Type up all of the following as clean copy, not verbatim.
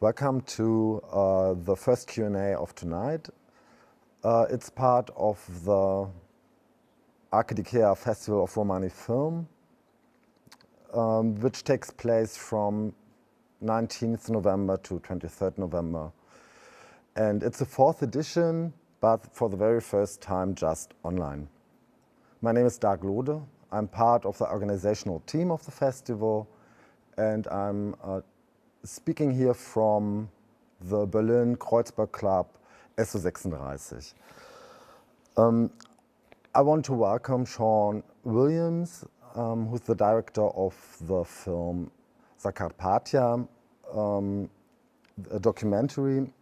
Welcome to the first Q&A of tonight. It's part of the Archidikea Festival of Romani Film, which takes place from 19th November to 23rd November. And it's the fourth edition, but for the very first time just online. My name is Dag Lode. I'm part of the organizational team of the festival, and I'm speaking here from the Berlin Kreuzberg Club SO36. I want to welcome Shaun Williams, who's the director of the film Zakarpattia, a documentary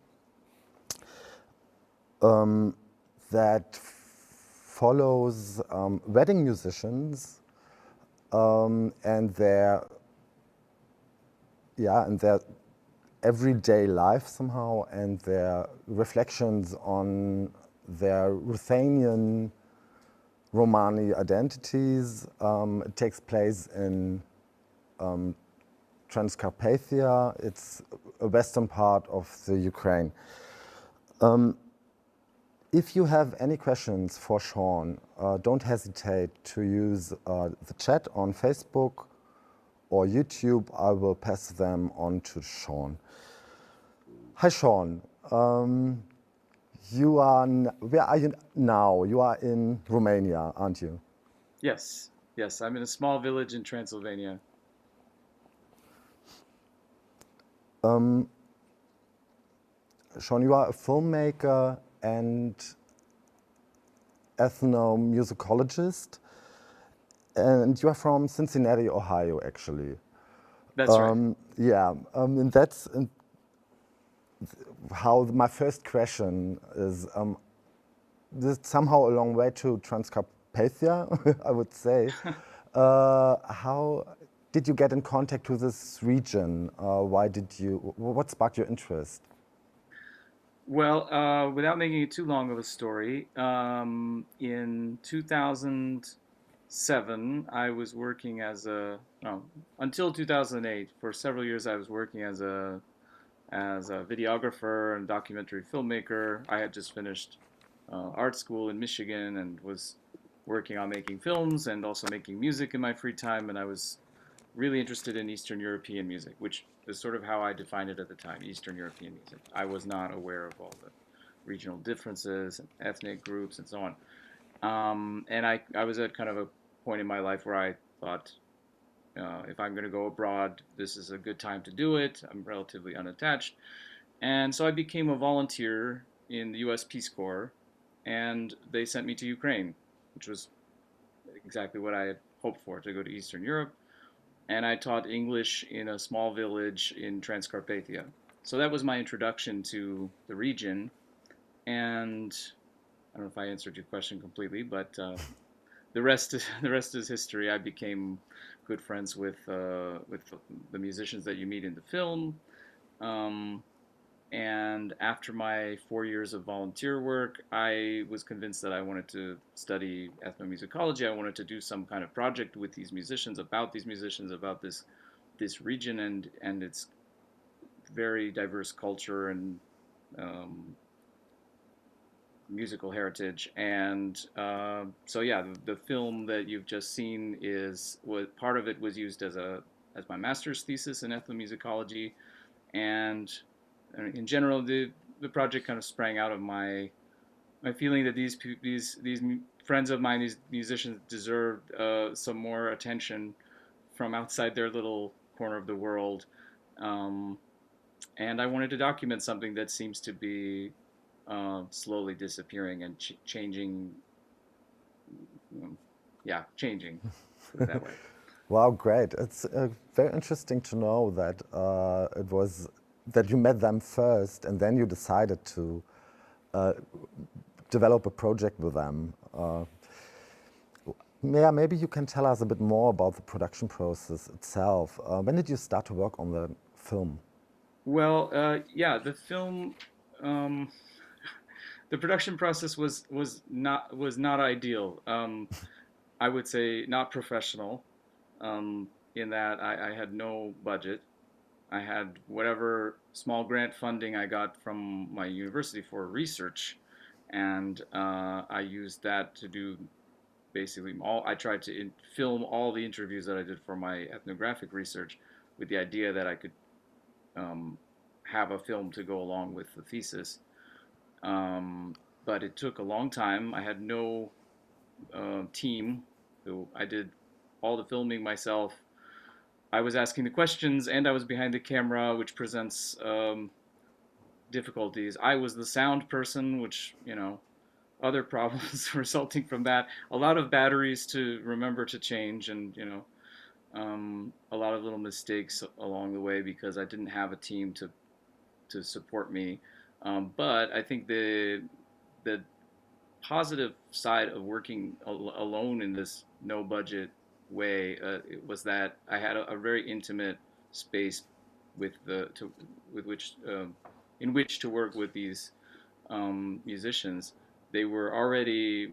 that follows wedding musicians and their everyday life somehow, and their reflections on their Ruthenian-Romani identities. It takes place in Transcarpathia. It's a western part of the Ukraine. If you have any questions for Shaun, don't hesitate to use the chat on Facebook or YouTube. I will pass them on to Shaun. Hi, Shaun. Where are you now? You are in Romania, aren't you? Yes, I'm in a small village in Transylvania. Shaun, you are a filmmaker and ethnomusicologist, and you are from Cincinnati, Ohio, actually. That's right. And that's how my first question is. This is somehow a long way to Transcarpathia, I would say. How did you get in contact with this region? What sparked your interest? Well, without making it too long of a story, in 2007, I was working no, until 2008, for several years, I was working as a videographer and documentary filmmaker. I had just finished art school in Michigan and was working on making films and also making music in my free time. And I was really interested in Eastern European music, which is sort of how I defined it at the time, Eastern European music. I was not aware of all the regional differences and ethnic groups and so on. And I was at kind of a point in my life where I thought, if I'm going to go abroad, this is a good time to do it. I'm relatively unattached. And so I became a volunteer in the US Peace Corps, and they sent me to Ukraine, which was exactly what I had hoped for, to go to Eastern Europe. And I taught English in a small village in Transcarpathia. So that was my introduction to the region. And I don't know if I answered your question completely, but the rest is history. I became good friends with the musicians that you meet in the film. Um, and after my 4 years of volunteer work, I was convinced that I wanted to study ethnomusicology. I wanted to do some kind of project with these musicians, about this region and its very diverse culture and um, musical heritage. And so yeah, the film that you've just seen was part of it was used as my master's thesis in ethnomusicology, and in general, the project kind of sprang out of my feeling that these friends of mine, these musicians, deserved some more attention from outside their little corner of the world, um, and I wanted to document something that seems to be slowly disappearing and changing. Yeah, changing. Put it that way. Wow, great. It's very interesting to know that that you met them first and then you decided to uh, develop a project with them. Yeah, maybe you can tell us a bit more about the production process itself. When did you start to work on the film? Well, yeah, the film, um, the production process was not ideal. I would say not professional, in that I had no budget. I had whatever small grant funding I got from my university for research, and I used that to do basically all. I tried to film all the interviews that I did for my ethnographic research, with the idea that I could um, have a film to go along with the thesis. Um, but it took a long time. I had no team, so I did all the filming myself. I was asking the questions and I was behind the camera, which presents difficulties. I was the sound person, which, other problems resulting from that. A lot of batteries to remember to change, and, a lot of little mistakes along the way because I didn't have a team to support me. But I think the positive side of working alone in this no budget way it was that I had a very intimate space with the to with which in which to work with these musicians. They were already,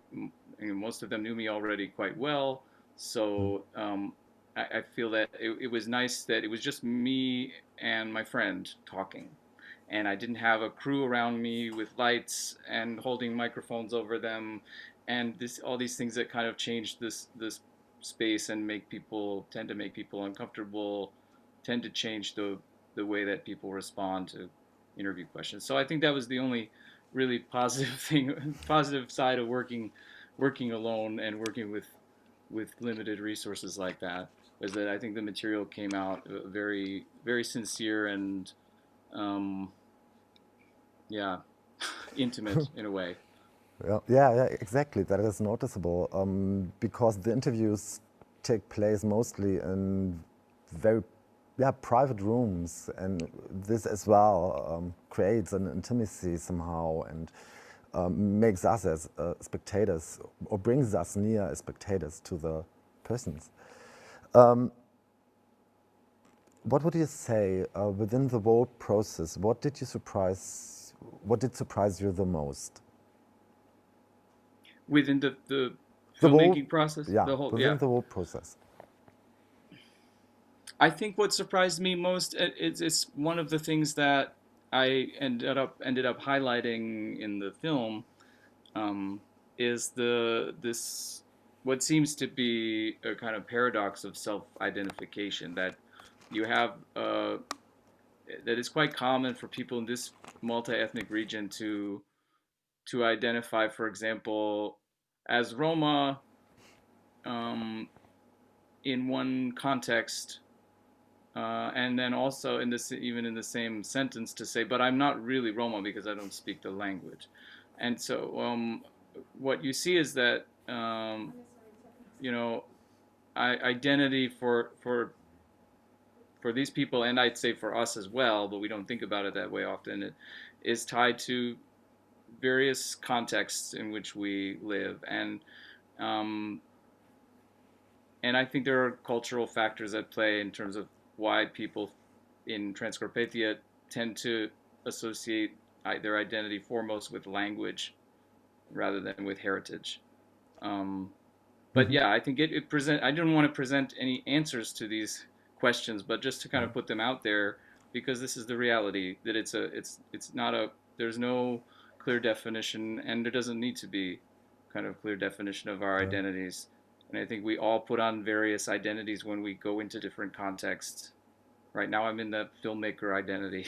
most of them knew me already quite well, so I feel that it was nice that it was just me and my friend talking, and I didn't have a crew around me with lights and holding microphones over them, and all these things that kind of change this space and tend to make people uncomfortable, tend to change the way that people respond to interview questions. So I think that was the only really positive thing, positive side of working alone and working with limited resources like that, was that I think the material came out very very sincere and um, yeah, intimate in a way. Yeah, exactly. That is noticeable because the interviews take place mostly in very, private rooms, and this as well creates an intimacy somehow and makes us as spectators, or brings us near as spectators to the persons. What would you say within the whole process? What did surprise you the most? Within the The whole, filmmaking process, yeah, the whole, within yeah. the whole process. I think what surprised me most, it's one of the things that I ended up highlighting in the film, um, is this what seems to be a kind of paradox of self-identification, that you have that is quite common for people in this multi-ethnic region to identify, for example, as Roma, um, in one context, and then also in this, even in the same sentence, to say, "But I'm not really Roma because I don't speak the language." And so, what you see is that you know, identity for these people, and I'd say for us as well, but we don't think about it that way often. It is tied to various contexts in which we live, um, and I think there are cultural factors at play in terms of why people in Transcarpathia tend to associate their identity foremost with language rather than with heritage. Um, but Hmm. yeah, I think it present. I didn't want to present any answers to these questions, but just to kind of put them out there, because this is the reality, that it's not a there's no clear definition, and there doesn't need to be kind of clear definition of our Yeah. identities. And I think we all put on various identities when we go into different contexts. Right now, I'm in the filmmaker identity.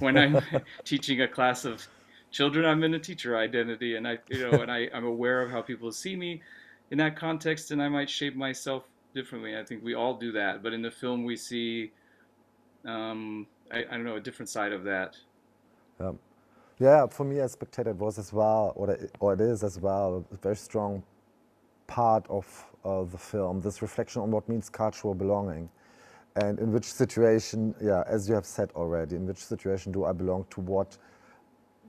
When I'm teaching a class of children, I'm in a teacher identity, and I'm aware of how people see me in that context, and I might shape myself differently. I think we all do that, but in the film, we see, I don't know, a different side of that. Yeah. Yeah, for me as spectator, it was as well, or it is as well, a very strong part of the film, this reflection on what means cultural belonging. And in which situation, yeah, as you have said already, in which situation do I belong to what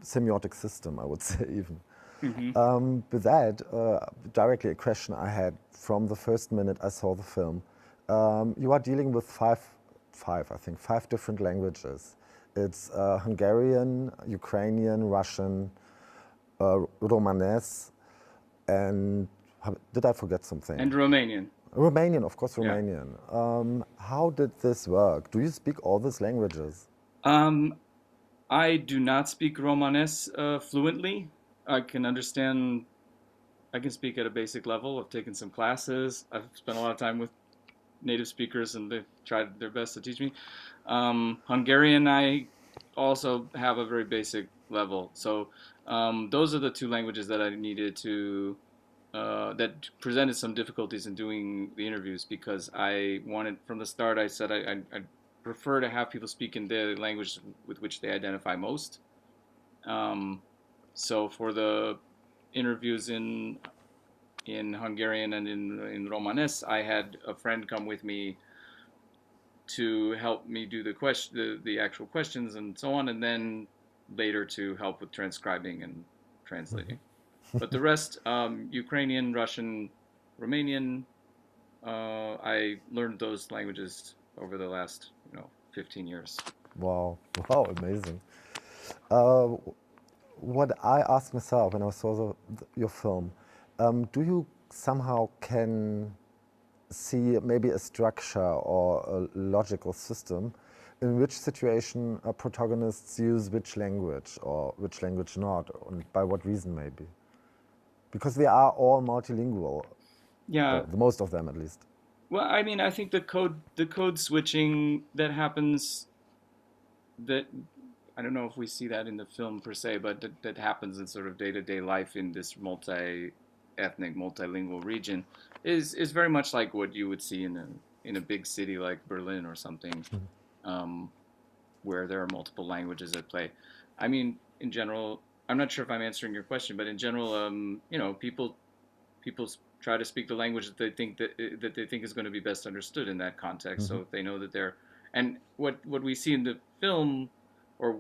semiotic system, I would say even. Hmm. With that, directly a question I had from the first minute I saw the film. You are dealing with five different languages. It's Hungarian, Ukrainian, Russian, Romanes, and did I forget something? And Romanian. Romanian, of course, Yeah. Romanian. How did this work? Do you speak all these languages? Um, I do not speak Romanes fluently. I can understand, I can speak at a basic level. I've taken some classes. I've spent a lot of time with native speakers and they've tried their best to teach me. Hungarian, I also have a very basic level. So those are the two languages that I needed to, that presented some difficulties in doing the interviews because I wanted, from the start, I said I prefer to have people speak in the language with which they identify most. Um, so for the interviews in Hungarian and in Romanes, I had a friend come with me to help me do the actual questions and so on, and then later to help with transcribing and translating. But the rest, Ukrainian, Russian, Romanian, I learned those languages over the last 15 years. Wow, wow, amazing. Uh, what I asked myself when I saw your film, do you somehow can see maybe a structure or a logical system in which situation protagonists use which language or which language not, and by what reason maybe? Because they are all multilingual, Yeah. or the most of them at least. Well, I mean, I think the code switching that happens, that I don't know if we see that in the film per se, but that happens in sort of day-to-day life in this multi-ethnic, multilingual region is very much like what you would see in a big city like Berlin or something, um, where there are multiple languages at play. I mean, in general, I'm not sure if I'm answering your question, but in general, people try to speak the language that they think is going to be best understood in that context. So if they know that they're, and what we see in the film, or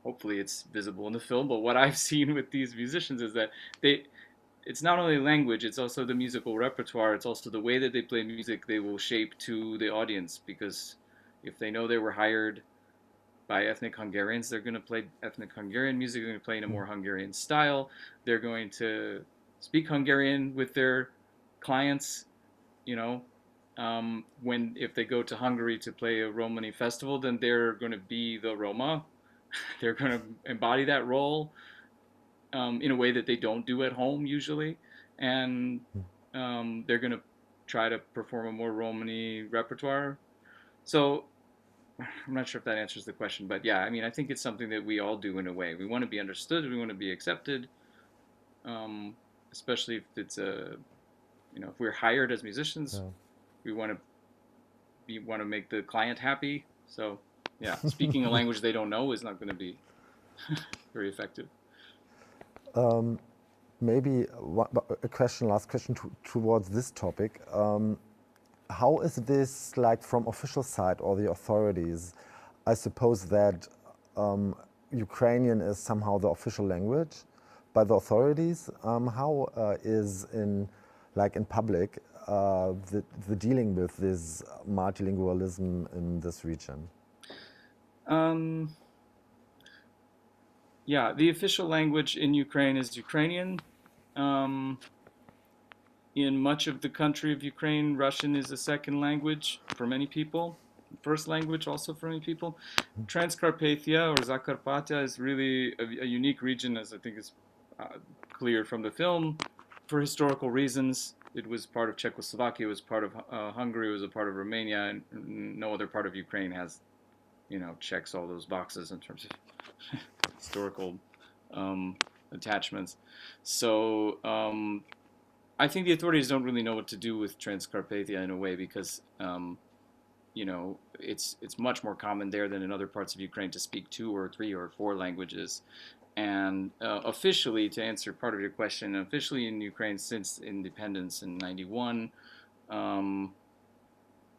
hopefully it's visible in the film, but what I've seen with these musicians is that they it's not only language, it's also the musical repertoire, it's also the way that they play music they will shape to the audience, because if they know they were hired by ethnic Hungarians, they're going to play ethnic Hungarian music, they're going to play in a more Hungarian style, they're going to speak Hungarian with their clients, you know. When if they go to Hungary to play a Romani festival, then they're going to be the Roma. They're going to embody that role in a way that they don't do at home usually, and they're going to try to perform a more Romani repertoire. So I'm not sure if that answers the question, but yeah, I mean, I think it's something that we all do in a way. We want to be understood, we want to be accepted, um, especially if it's if we're hired as musicians, Yeah. we want to make the client happy. So yeah, speaking a language they don't know is not going to be very effective. Maybe a question, last question towards this topic. How is this like from official side or the authorities? I suppose that Ukrainian is somehow the official language by the authorities. How is in public the dealing with this multilingualism in this region? Um, yeah, the official language in Ukraine is Ukrainian. Um, in much of the country of Ukraine, Russian is a second language for many people, first language also for many people. Transcarpathia or Zakarpattia is really a unique region, as I think is clear from the film, for historical reasons. It was part of Czechoslovakia, it was part of Hungary, it was a part of Romania, and no other part of Ukraine has, checks all those boxes in terms of historical um, attachments. So I think the authorities don't really know what to do with Transcarpathia in a way because it's much more common there than in other parts of Ukraine to speak two or three or four languages. And officially, to answer part of your question, officially in Ukraine since independence in '91, um,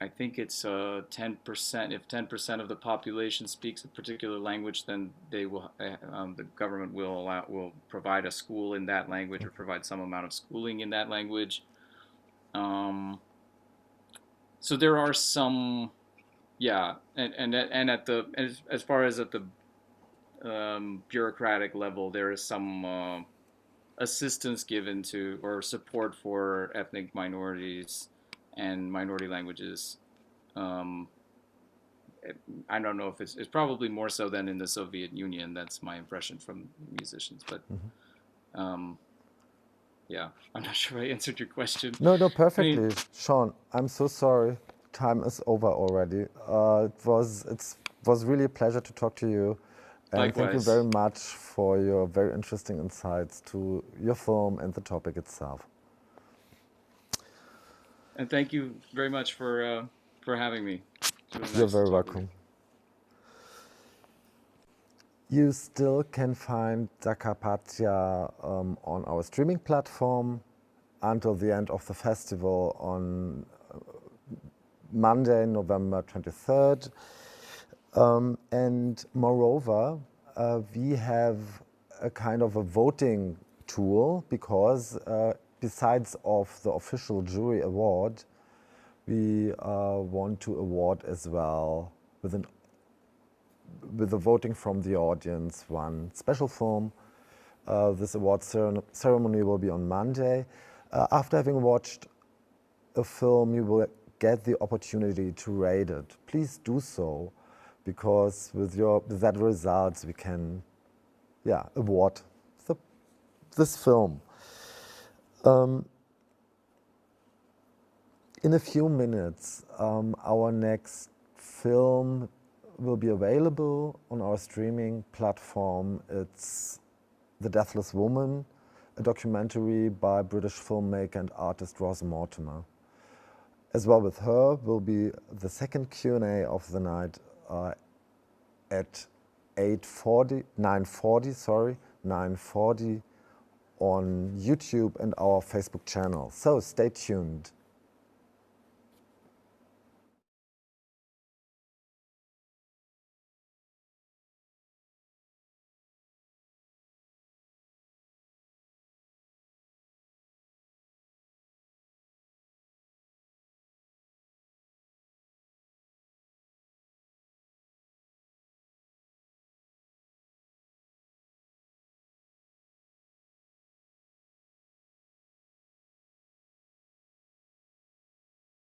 I think it's 10%. If 10% of the population speaks a particular language, then the government will provide a school in that language or provide some amount of schooling in that language. Um, so there are some, yeah, and as far as at the bureaucratic level, there is some assistance given to or support for ethnic minorities and minority languages. I don't know if it's probably more so than in the Soviet Union. That's my impression from musicians. But yeah, I'm not sure I answered your question. No, no, I mean, perfectly. Shaun, I'm so sorry. Time is over already. It was really a pleasure to talk to you. And thank you likewise. very much for your very interesting insights to your film and the topic itself. And thank you very much for having me. It's really You're nice to very talk with you. welcome. You still can find Zakarpattia on our streaming platform until the end of the festival on Monday, November 23rd. And moreover, we have a kind of a voting tool because besides of the official jury award, we want to award as well with the voting from the audience one special film. This award ceremony will be on Monday. After having watched a film, you will get the opportunity to rate it. Please do so, because with that results we can, award this film. In a few minutes, our next film will be available on our streaming platform. It's The Deathless Woman, a documentary by British filmmaker and artist Ross Mortimer. As well with her will be the second Q&A of the night at 9:40 on YouTube and our Facebook channel. So stay tuned.